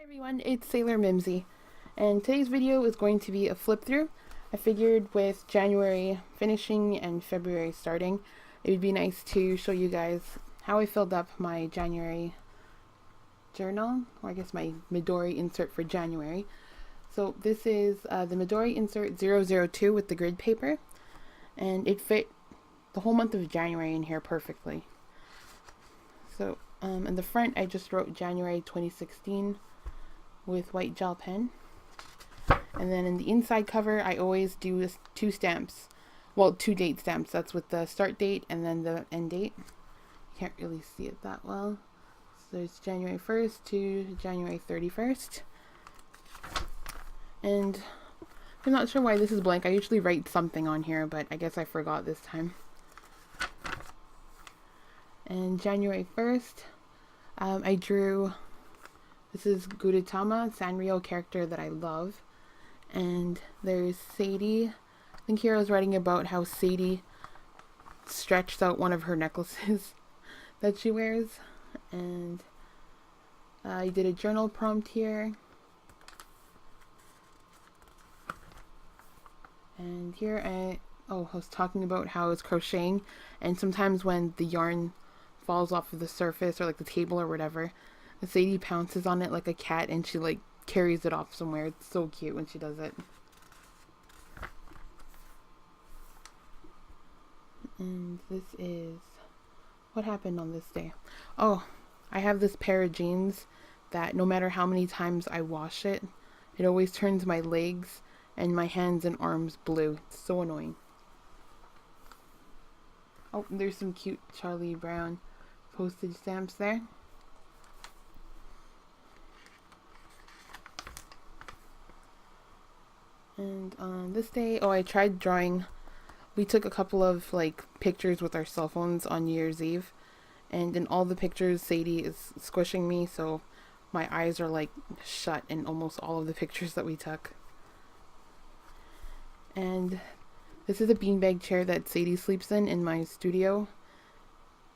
Everyone, it's Sailor Mimzy, and today's video is going to be a flip through. I figured with January finishing and February starting, it would be nice to show you guys how I filled up my January journal, or I guess my Midori insert for January. So this is the Midori insert 002 with the grid paper, and it fit the whole month of January in here perfectly. So in the front I just wrote January 2016 with white gel pen, and then in the inside cover I always do two stamps, well, two date stamps. That's with the start date and then the end date. You can't really see it that well, so it's January 1st to January 31st. And I'm not sure why this is blank. I usually write something on here, but I guess I forgot this time. And January 1st, I drew, this is Gudetama, Sanrio character that I love. And there's Sadie. I think here I was writing about how Sadie stretched out one of her necklaces that she wears. And I did a journal prompt here. And here I was talking about how I was crocheting, and sometimes when the yarn falls off of the surface or like the table or whatever, Sadie pounces on it like a cat and she like carries it off somewhere. It's so cute when she does it. And this is what happened on this day. Oh, I have this pair of jeans that no matter how many times I wash it, it always turns my legs and my hands and arms blue. It's so annoying. Oh, there's some cute Charlie Brown postage stamps there. And on this day, I tried drawing. We took a couple of like pictures with our cell phones on New Year's Eve, and in all the pictures Sadie is squishing me, so my eyes are like shut in almost all of the pictures that we took. And this is a beanbag chair that Sadie sleeps in my studio.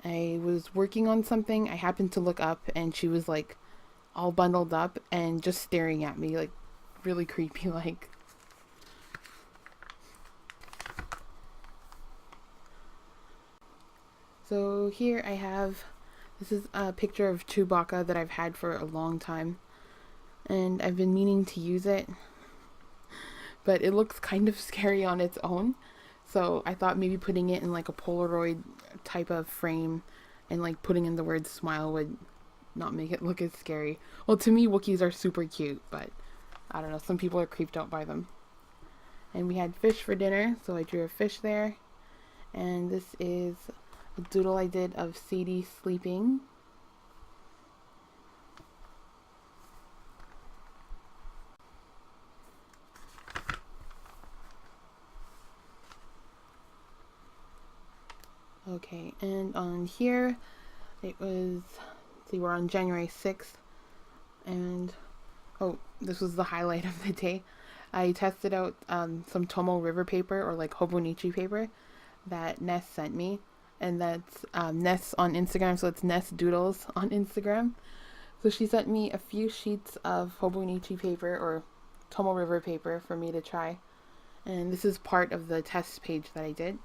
I was working on something. I happened to look up and she was like all bundled up and just staring at me, like really creepy like. So here I have, this is a picture of Chewbacca that I've had for a long time, and I've been meaning to use it, but it looks kind of scary on its own. So I thought maybe putting it in like a Polaroid type of frame and like putting in the word smile would not make it look as scary. Well, to me, Wookiees are super cute, but I don't know, some people are creeped out by them. And we had fish for dinner, so I drew a fish there. And this is a doodle I did of Sadie sleeping. Okay, and on here, it was, let's see, we're on January 6th, and, this was the highlight of the day. I tested out some Tomo River paper, or like fauxbonichi paper, that Ness sent me, and that's Ness on Instagram, so it's Ness Doodles on Instagram. So she sent me a few sheets of fauxbonichi paper, or Tomo River paper, for me to try, and this is part of the test page that I did.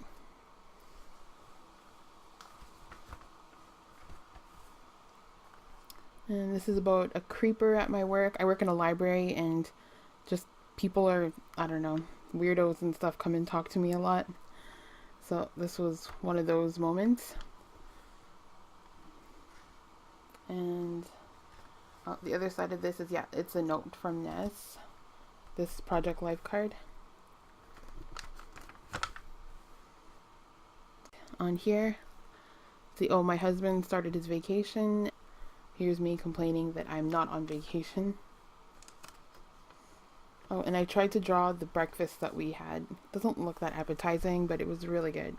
And this is about a creeper at my work. I work in a library, and just people are, I don't know, weirdos and stuff come and talk to me a lot. So this was one of those moments. And the other side of this is, it's a note from Ness. This Project Life card. On here, see, my husband started his vacation. Here's me complaining that I'm not on vacation. Oh, and I tried to draw the breakfast that we had. Doesn't look that appetizing, but it was really good.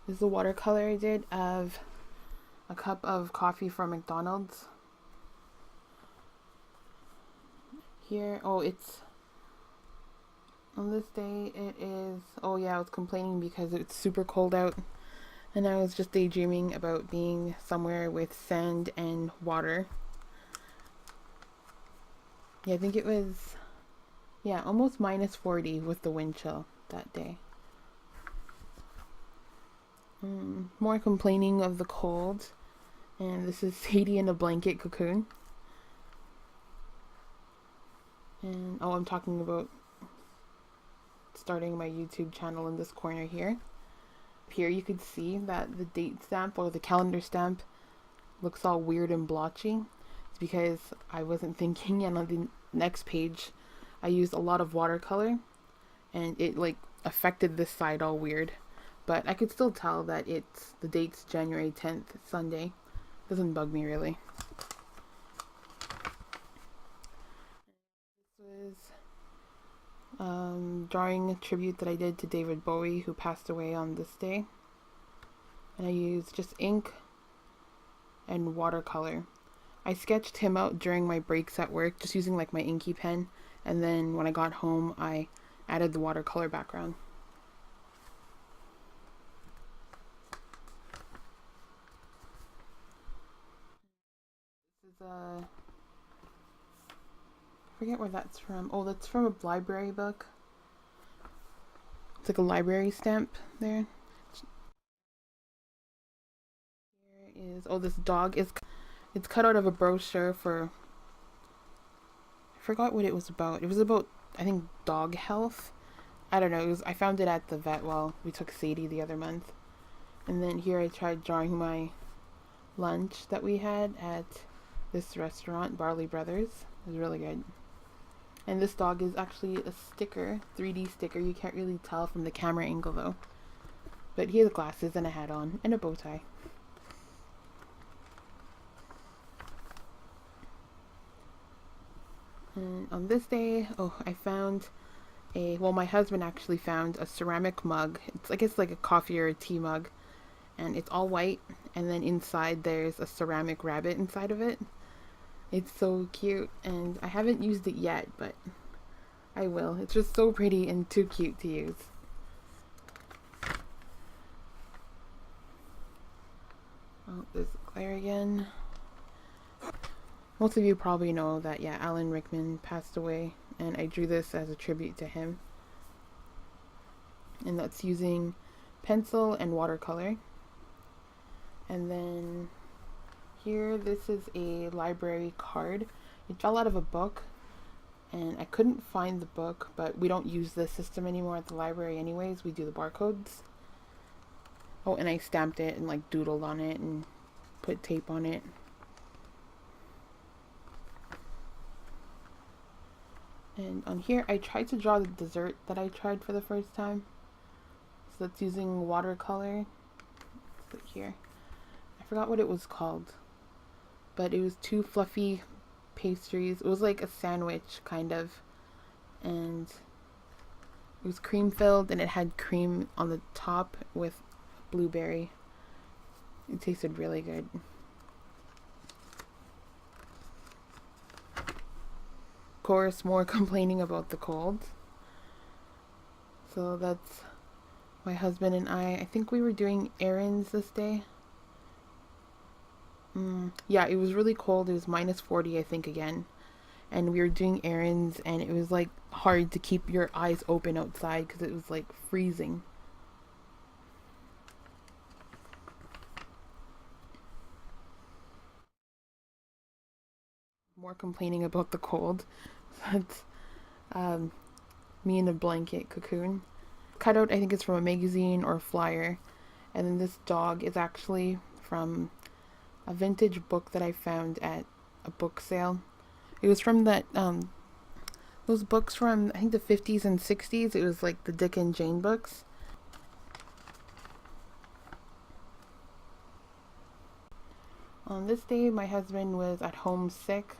This is a watercolor I did of a cup of coffee from McDonald's. Here, it's On this day it is, oh yeah, I was complaining because it's super cold out, and I was just daydreaming about being somewhere with sand and water. Yeah, I think it was, yeah, almost minus 40 with the wind chill that day. More complaining of the cold, and this is Sadie in a blanket cocoon. And oh, I'm talking about starting my YouTube channel in this corner here. Here you could see that the date stamp or the calendar stamp looks all weird and blotchy. It's because I wasn't thinking, and on the next page I used a lot of watercolor and it like affected this side all weird. But I could still tell that it's the date's January 10th, Sunday. Doesn't bug me really. This was drawing a tribute that I did to David Bowie, who passed away on this day. And I used just ink and watercolor. I sketched him out during my breaks at work, just using like my inky pen, and then when I got home I added the watercolor background. This is I forget where that's from. Oh, that's from a library book. It's like a library stamp there. Here is, oh, this dog is, it's cut out of a brochure for, I forgot what it was about. It was about, I think, dog health. I don't know. It was, I found it at the vet while we took Sadie the other month. And then here I tried drawing my lunch that we had at this restaurant, Barley Brothers. It was really good. And this dog is actually a sticker, 3D sticker. You can't really tell from the camera angle though. But he has glasses and a hat on and a bow tie. And on this day, oh, I found well, my husband actually found a ceramic mug. It's, I guess, like a coffee or a tea mug. And it's all white. And then inside there's a ceramic rabbit inside of it. It's so cute. And I haven't used it yet, but I will. It's just so pretty and too cute to use. Oh, there's Claire again. Most of you probably know that, yeah, Alan Rickman passed away, and I drew this as a tribute to him. And that's using pencil and watercolor. And then here, this is a library card. It fell out of a book, and I couldn't find the book, but we don't use this system anymore at the library anyways. We do the barcodes. Oh, and I stamped it and like doodled on it and put tape on it. And on here, I tried to draw the dessert that I tried for the first time. So that's using watercolor. Let's look here. I forgot what it was called. But it was two fluffy pastries. It was like a sandwich, kind of. And it was cream filled, and it had cream on the top with blueberry. It tasted really good. Course, more complaining about the cold. So that's my husband and I think we were doing errands this day. Yeah, it was really cold. It was minus 40, I think, again. And we were doing errands, and it was like hard to keep your eyes open outside because it was like freezing. More complaining about the cold. That's me in a blanket cocoon. Cutout, I think it's from a magazine or a flyer. And then this dog is actually from a vintage book that I found at a book sale. It was from that those books from, I think, the 50s and 60s. It was like the Dick and Jane books. On this day, my husband was at home sick.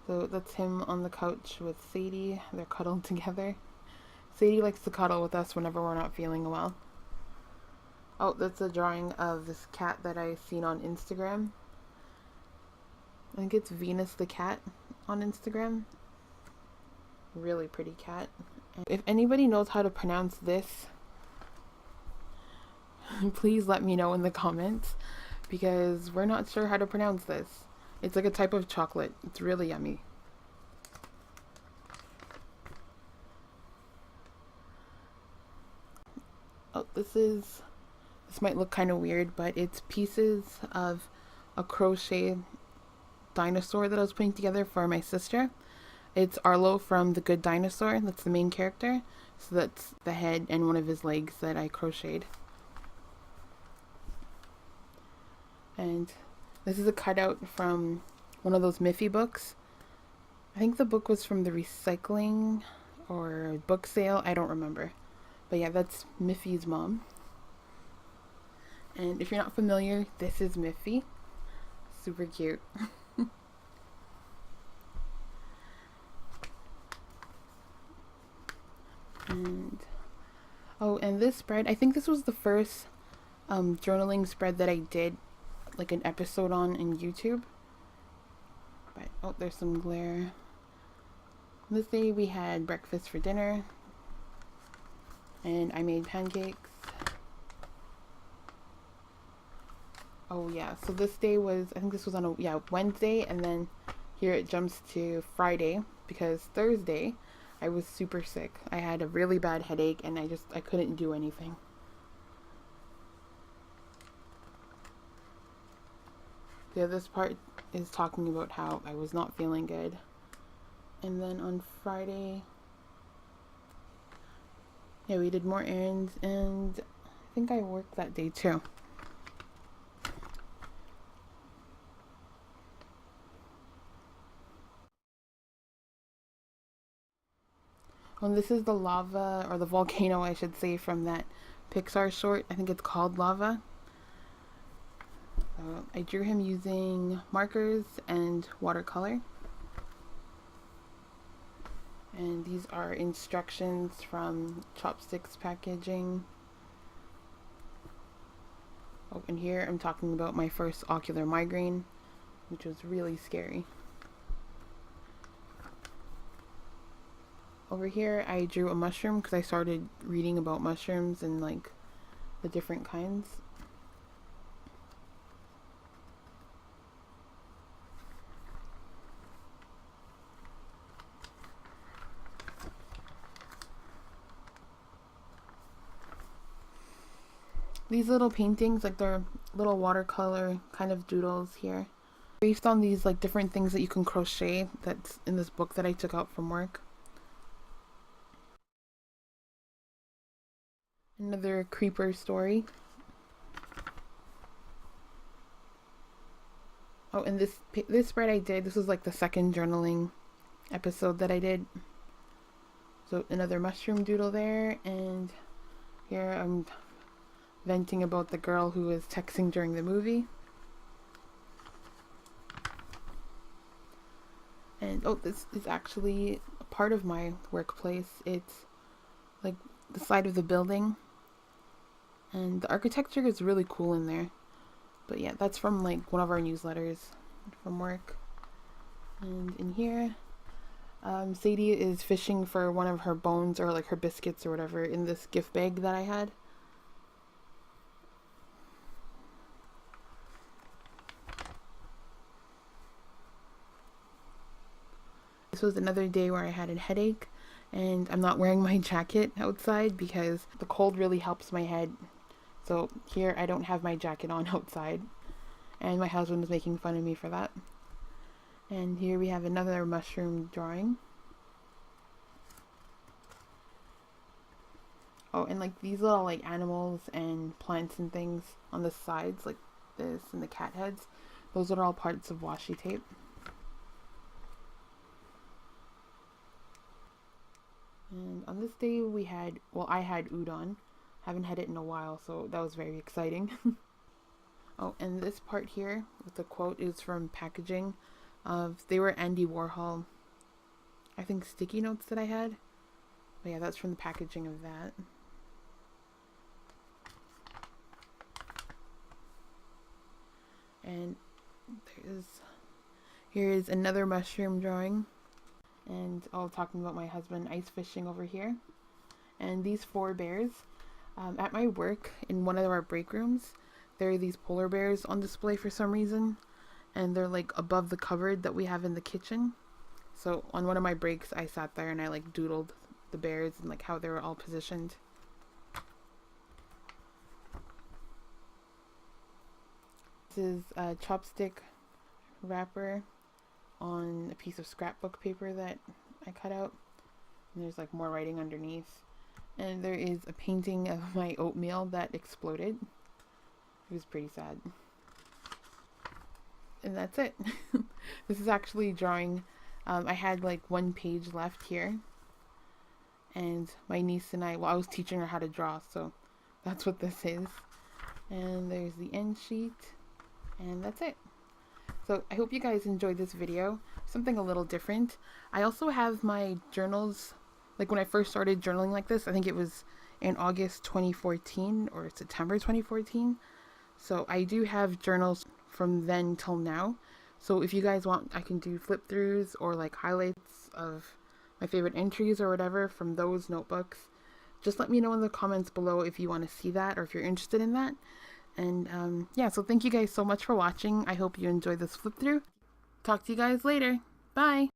So that's him on the couch with Sadie. They're cuddled together. Sadie likes to cuddle with us whenever we're not feeling well. Oh, that's a drawing of this cat that I seen on Instagram. I think it's Venus the cat on Instagram. Really pretty cat. And if anybody knows how to pronounce this, please let me know in the comments, because we're not sure how to pronounce this. It's like a type of chocolate. It's really yummy. Oh, this might look kind of weird, but it's pieces of a crochet dinosaur that I was putting together for my sister. It's Arlo from The Good Dinosaur. That's the main character. So that's the head and one of his legs that I crocheted. And this is a cutout from one of those Miffy books. I think the book was from the recycling or book sale. I don't remember. But yeah, that's Miffy's mom. And if you're not familiar, this is Miffy. Super cute. And oh, and this spread, I think this was the first journaling spread that I did like an episode on in YouTube. But oh, there's some glare. This day we had breakfast for dinner, and I made pancakes. Oh yeah, so this day was, I think this was on a Wednesday, and then here it jumps to Friday, because Thursday I was super sick. I had a really bad headache and I couldn't do anything. Yeah, this part is talking about how I was not feeling good. And then on Friday, yeah, we did more errands, and I think I worked that day too. And this is the lava, or the volcano I should say, from that Pixar short. I think it's called Lava. So I drew him using markers and watercolor. And these are instructions from Chopsticks packaging. Oh, and here I'm talking about my first ocular migraine, which was really scary. Over here I drew a mushroom because I started reading about mushrooms and like the different kinds. These little paintings, like they're little watercolor kind of doodles here, based on these like different things that you can crochet that's in this book that I took out from work. Another creeper story. Oh, and this spread I did, this was like the second journaling episode that I did. So another mushroom doodle there, and here I'm venting about the girl who was texting during the movie. And oh, this is actually a part of my workplace. It's like the side of the building, and the architecture is really cool in there. But yeah, that's from like one of our newsletters from work. And in here, Sadie is fishing for one of her bones, or like her biscuits or whatever, in this gift bag that I had. This was another day where I had a headache, and I'm not wearing my jacket outside because the cold really helps my head. So here I don't have my jacket on outside, and my husband was making fun of me for that. And here we have another mushroom drawing. Oh, and like these little like animals and plants and things on the sides, like this and the cat heads, those are all parts of washi tape. And on this day we had, well, I had udon. Haven't had it in a while, so that was very exciting. Oh, and this part here with the quote is from packaging of, they were Andy Warhol, I think, sticky notes that I had. But yeah, that's from the packaging of that. And here is another mushroom drawing. and all talking about my husband ice fishing over here. And these 4 bears, at my work in one of our break rooms, there are these polar bears on display for some reason, and they're like above the cupboard that we have in the kitchen. So on one of my breaks, I sat there and I like doodled the bears and like how they were all positioned. This is a chopstick wrapper on a piece of scrapbook paper that I cut out. And there's like more writing underneath. And there is a painting of my oatmeal that exploded. It was pretty sad. And that's it. This is actually drawing. I had like 1 page left here. And my niece and I was teaching her how to draw, so that's what this is. And there's the end sheet. And that's it. So I hope you guys enjoyed this video. Something a little different. I also have my journals, like when I first started journaling like this, I think it was in August 2014 or September 2014. So I do have journals from then till now. So if you guys want, I can do flip throughs or like highlights of my favorite entries or whatever from those notebooks. Just let me know in the comments below if you want to see that or if you're interested in that. And yeah, so thank you guys so much for watching. I hope you enjoyed this flip through. Talk to you guys later. Bye.